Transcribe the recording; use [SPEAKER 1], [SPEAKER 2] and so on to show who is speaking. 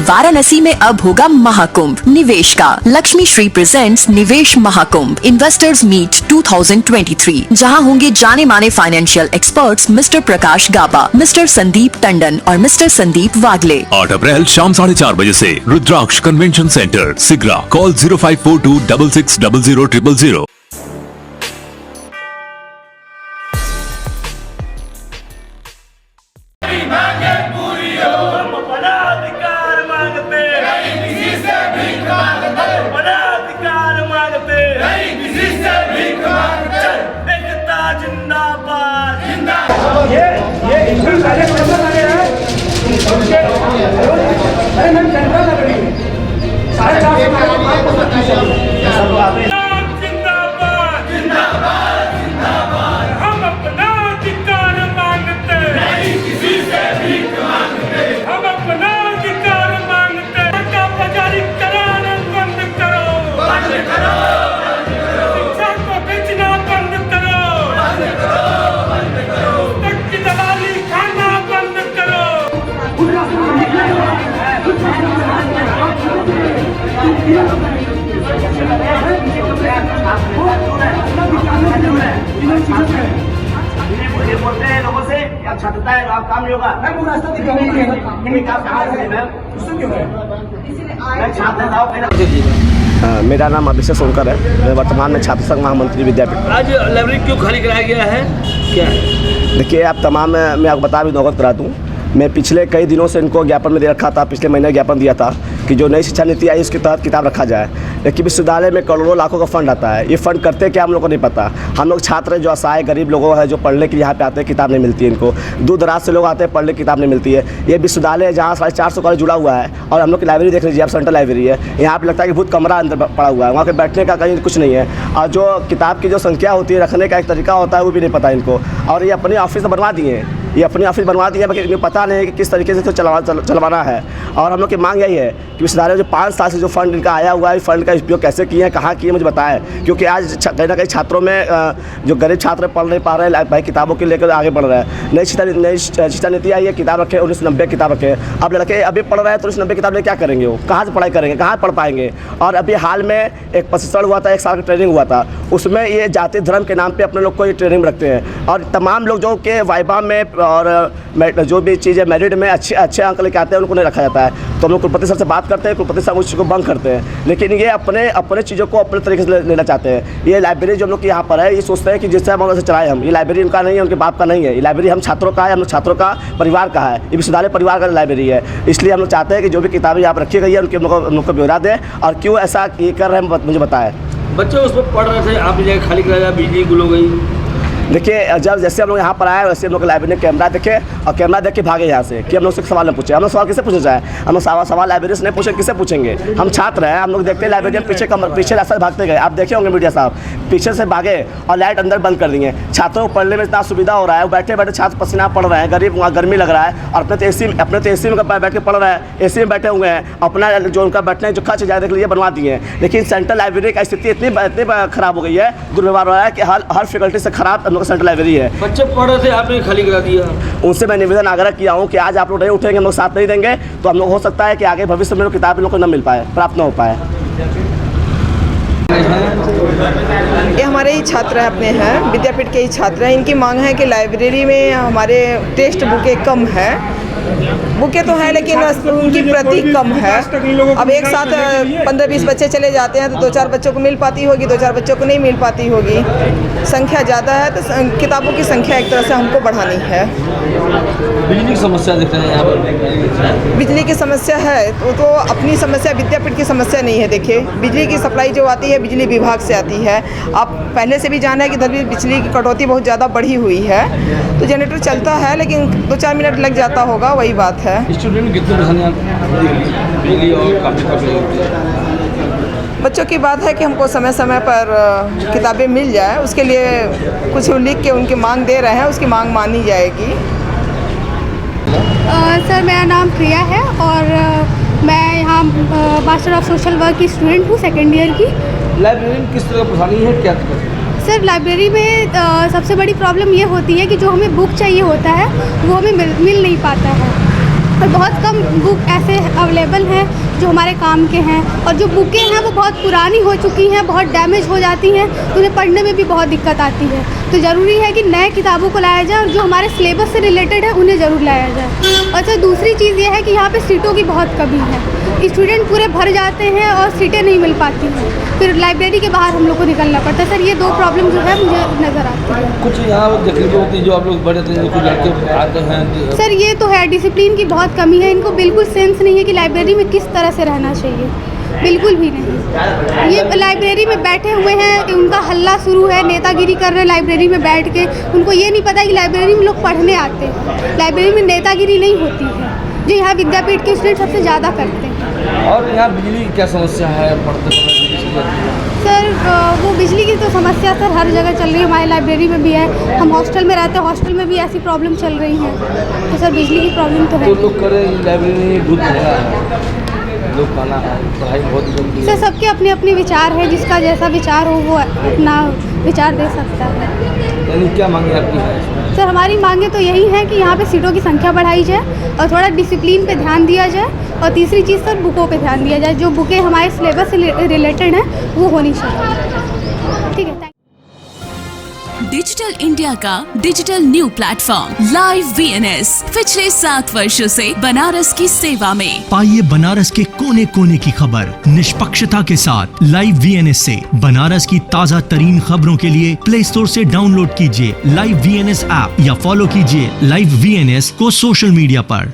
[SPEAKER 1] वाराणसी में अब होगा महाकुंभ निवेश का। लक्ष्मी श्री प्रेजेंट्स निवेश महाकुंभ इन्वेस्टर्स मीट 2023, जहां होंगे जाने माने फाइनेंशियल एक्सपर्ट्स मिस्टर प्रकाश गाबा, मिस्टर संदीप टंडन और मिस्टर संदीप वागले।
[SPEAKER 2] 8 अप्रैल शाम 4:30 बजे से रुद्राक्ष कन्वेंशन सेंटर सिगरा। कॉल 0542 66000000।
[SPEAKER 3] बोलते हैं लोगों से छात्रता है, आप काम नहीं होगा। मेरा नाम अभिषेक सोनकर है। मैं वर्तमान में छात्र संघ महामंत्री विद्यापीठ।
[SPEAKER 4] आज लाइब्रेरी क्यों खाली कराया गया है, क्या है?
[SPEAKER 3] देखिए, आप तमाम मैं आपको बता भी अवगत करा दूँ। मैं पिछले कई दिनों से इनको ज्ञापन में दे रखा था। पिछले महीने ज्ञापन दिया था कि जो नई शिक्षा नीति आई उसके तहत किताब रखा जाए, लेकिन विश्वविद्यालय में करोड़ों लाखों का फंड आता है। ये फंड करते क्या हम लोग को नहीं पता। हम लोग छात्र जो असहाय गरीब लोगों हैं जो पढ़ने के लिए यहाँ पे आते हैं, किताब नहीं मिलती है इनको। दूर दराज से लोग आते हैं पढ़ने की, किताब नहीं मिलती है। ये विश्वविद्यालय जहाँ 450 कॉलेज जुड़ा हुआ है और हम लोग की लाइब्रेरी देख लीजिए आप, सेंट्रल लाइब्रेरी है। यहाँ पे लगता है कि बहुत कमरा अंदर पड़ा हुआ है, वहाँ पे बैठने का कहीं कुछ नहीं है। और जो किताब की जो संख्या होती है, रखने का एक तरीका होता है, वो भी नहीं पता इनको। और ये अपने ऑफिस बनवा दिए हैं, ये अपनी ऑफिस बनवा दिया, बाकी इन्हें पता नहीं है कि किस तरीके से इसको चलवाना है। और हम लोग की मांग यही है कि विश्वविद्यालय जो 5 साल से जो फंड इनका आया हुआ है, फंड का उपयोग कैसे किए हैं, कहाँ किए, मुझे बताएं। क्योंकि आज कहीं ना कहीं छात्रों में जो गरीब छात्र पढ़ नहीं पा रहे हैं, भाई किताबों के लेकर आगे बढ़ रहे हैं। नई शिक्षा नीति आई है, किताब रखे 1990 किताब रखे। अब लड़के अभी पढ़ रहे हैं तो 1990 किताब लेकर क्या करेंगे, वो कहाँ से पढ़ाई करेंगे, कहाँ पढ़ पाएंगे। और अभी हाल में एक प्रशिक्षण हुआ था, 1 साल का ट्रेनिंग हुआ था, उसमें ये जाति धर्म के नाम पर अपने लोग को ये ट्रेनिंग रखते हैं। और तमाम लोग जो के वाइबा में और जो भी चीज़ें मेरिट में अच्छे अंक लेके आते हैं उनको नहीं रखा जाता है। तो हम लोग कुलपति सर से बात करते हैं, कुलपति साहब उस चीज़ को बंद करते हैं। लेकिन ये अपने चीज़ों को अपने तरीके से लेना चाहते हैं। ये लाइब्रेरी जो हम लोग की यहाँ पर है, ये सोचते हैं कि जिससे हम वैसे चलाएं हम। ये लाइब्रेरी उनका नहीं है, उनके बाप का नहीं है। ये लाइब्रेरी हम छात्रों का है, हम लोग छात्रों का परिवार का है। ये विश्वविद्यालय परिवार का लाइब्रेरी है। इसलिए हम लोग चाहते हैं कि जो भी किताबें यहाँ पर रखी गई है उनके हम लोग को ब्यौरा दें और क्यों ऐसा ये कर रहे हैं मुझे बताएं।
[SPEAKER 4] बच्चे उस पर पढ़ रहे थे, आप जगह खाली कराया, बिजली गुल हो गई।
[SPEAKER 3] देखिए, जब जैसे हम लोग यहाँ पर आए वैसे हम लोग लाइब्रेरी में कैमरा देखे और कैमरा देख के भागे यहाँ से कि हम लोग से सवाल न पूछे। हम लोग सवाल किसे पूछे जाए, हम लोग सवाल लाइब्रेरी से नहीं पूछे, किसे पूछेंगे। हम छात्र हैं, हम लोग देखते हैं लाइब्रेरी में पीछे रास्ते भागते गए। आप देखे होंगे मीडिया साहब, पीछे से भागे और लाइट अंदर बंद कर दिए। छात्रों को पढ़ने में इतना सुविधा हो रहा है, बैठे बैठे छात्र पसीना पड़ रहे हैं, गरीब वहाँ गर्मी लग रहा है और अपने तो एसी में बैठ के पढ़ रहे हैं, एसी में बैठे हुए हैं। अपना जो उनका बैठने जो खर्च ज़्यादा के लिए बनवा दिए हैं। लेकिन सेंट्रल लाइब्रेरी की स्थिति इतनी खराब हो गई है, दुर्व्यवहार हो रहा है कि हर फैकल्टी से खराब हम लोग सेंट्रल लाइब्रेरी है।
[SPEAKER 4] बच्चे पढ़ रहे थे, आपने खाली करा दिया।
[SPEAKER 3] उनसे मैं निवेदन आग्रह किया हूँ कि आज आप लोग नहीं उठेंगे, हम लोग साथ नहीं देंगे, तो हम लोग हो सकता है कि आगे भविष्य में किताब लोग को न मिल पाए, प्राप्त न हो पाए।
[SPEAKER 5] ये हमारे ही छात्र अपने हैं, विद्यापीठ के ही छात्र हैं। इनकी मांग है कि लाइब्रेरी में हमारे टेक्स्ट बुकें कम है। बुकें तो हैं लेकिन उनकी प्रति कम है। अब एक साथ 15-20 बच्चे चले जाते हैं तो 2-4 बच्चों को मिल पाती होगी, 2-4 बच्चों को नहीं मिल पाती होगी। संख्या ज़्यादा है तो किताबों की संख्या एक तरह से हमको बढ़ानी है।
[SPEAKER 4] बिजली की समस्या दिख रही है यहाँ पर।
[SPEAKER 5] बिजली की समस्या है तो अपनी समस्या, विद्यापीठ की समस्या नहीं है। देखिए, बिजली की सप्लाई जो आती है बिजली विभाग से आती है। आप पहले से भी जाना है कि इधर भी बिजली की कटौती बहुत ज़्यादा बढ़ी हुई है। तो जनरेटर चलता है लेकिन 2-4 मिनट लग जाता होगा, वही बात है।
[SPEAKER 4] स्टूडेंट कितने बिजली और काफ़ी
[SPEAKER 5] बच्चों की बात है कि हमको समय समय पर किताबें मिल जाए, उसके लिए कुछ लिख के उनकी मांग दे रहे हैं, उसकी मांग मानी जाएगी।
[SPEAKER 6] सर, मेरा नाम प्रिया है और मैं यहाँ मास्टर ऑफ सोशल वर्क की स्टूडेंट हूँ, 2nd ईयर की।
[SPEAKER 4] लाइब्रेरी में किस तरह की परेशानी है, क्या
[SPEAKER 6] सर, लाइब्रेरी में सबसे बड़ी प्रॉब्लम ये होती है कि जो हमें बुक चाहिए होता है वो हमें मिल नहीं पाता है। और बहुत कम बुक ऐसे अवेलेबल हैं जो हमारे काम के हैं, और जो बुकें हैं वो बहुत पुरानी हो चुकी हैं, बहुत डैमेज हो जाती हैं, तो उन्हें पढ़ने में भी बहुत दिक्कत आती है। तो ज़रूरी है कि नए किताबों को लाया जाए और जो हमारे सिलेबस से रिलेटेड है उन्हें ज़रूर लाया जाए। और सर दूसरी चीज़ ये है कि यहाँ पे सीटों की बहुत कमी है, स्टूडेंट पूरे भर जाते हैं और सीटें नहीं मिल पाती हैं, फिर लाइब्रेरी के बाहर हम लोग को निकलना पड़ता है। सर ये दो प्रॉब्लम जो है मुझे नज़र आती है।
[SPEAKER 4] कुछ यहाँ तकलीफें होती हैं जो आप लोग बड़े थे, जो कुछ लड़के आते हैं।
[SPEAKER 6] सर ये तो है, डिसिप्लिन की बहुत कमी है, इनको बिल्कुल सेंस नहीं है कि लाइब्रेरी में किस तरह से रहना चाहिए, बिल्कुल भी नहीं। ये लाइब्रेरी में बैठे हुए हैं, उनका हल्ला शुरू है, नेतागिरी कर रहे हैं लाइब्रेरी में बैठ के, उनको ये नहीं पता कि लाइब्रेरी में लोग पढ़ने आते हैं, लाइब्रेरी में नेतागिरी नहीं होती है, जो यहाँ विद्यापीठ के स्टूडेंट सबसे ज़्यादा करते हैं।
[SPEAKER 4] और यहाँ बिजली की क्या समस्या है पढ़ते समय?
[SPEAKER 6] सर वो बिजली की तो समस्या सर हर जगह चल रही है, हमारी लाइब्रेरी में भी है, हम हॉस्टल में रहते हैं, हॉस्टल में भी ऐसी प्रॉब्लम चल रही है, तो सर बिजली की प्रॉब्लम तो है।
[SPEAKER 4] तो लोग करें लाइब्रेरी में दूध लोग खाना पढ़ाई बहुत जरूरी है।
[SPEAKER 6] सर सबके अपने अपने विचार है, जिसका जैसा विचार हो वो अपना विचार दे सकता है।
[SPEAKER 4] यानी क्या मांगे आपकी है?
[SPEAKER 6] सर हमारी मांगे तो यही है कि यहाँ पे सीटों की संख्या बढ़ाई जाए और थोड़ा डिसिप्लिन पे ध्यान दिया जाए, और तीसरी चीज़ सर बुकों पे ध्यान दिया जाए, जो बुकें हमारे सिलेबस से रिलेटेड हैं वो होनी चाहिए। ठीक है।
[SPEAKER 7] डिजिटल इंडिया का digital new platform live VNS पिछले 7 वर्षों से बनारस की सेवा में।
[SPEAKER 8] पाइए बनारस के कोने कोने की खबर निष्पक्षता के साथ लाइव VNS से। बनारस की ताज़ा तरीन खबरों के लिए प्ले स्टोर से डाउनलोड कीजिए लाइव VNS ऐप या फॉलो कीजिए लाइव VNS को सोशल मीडिया पर।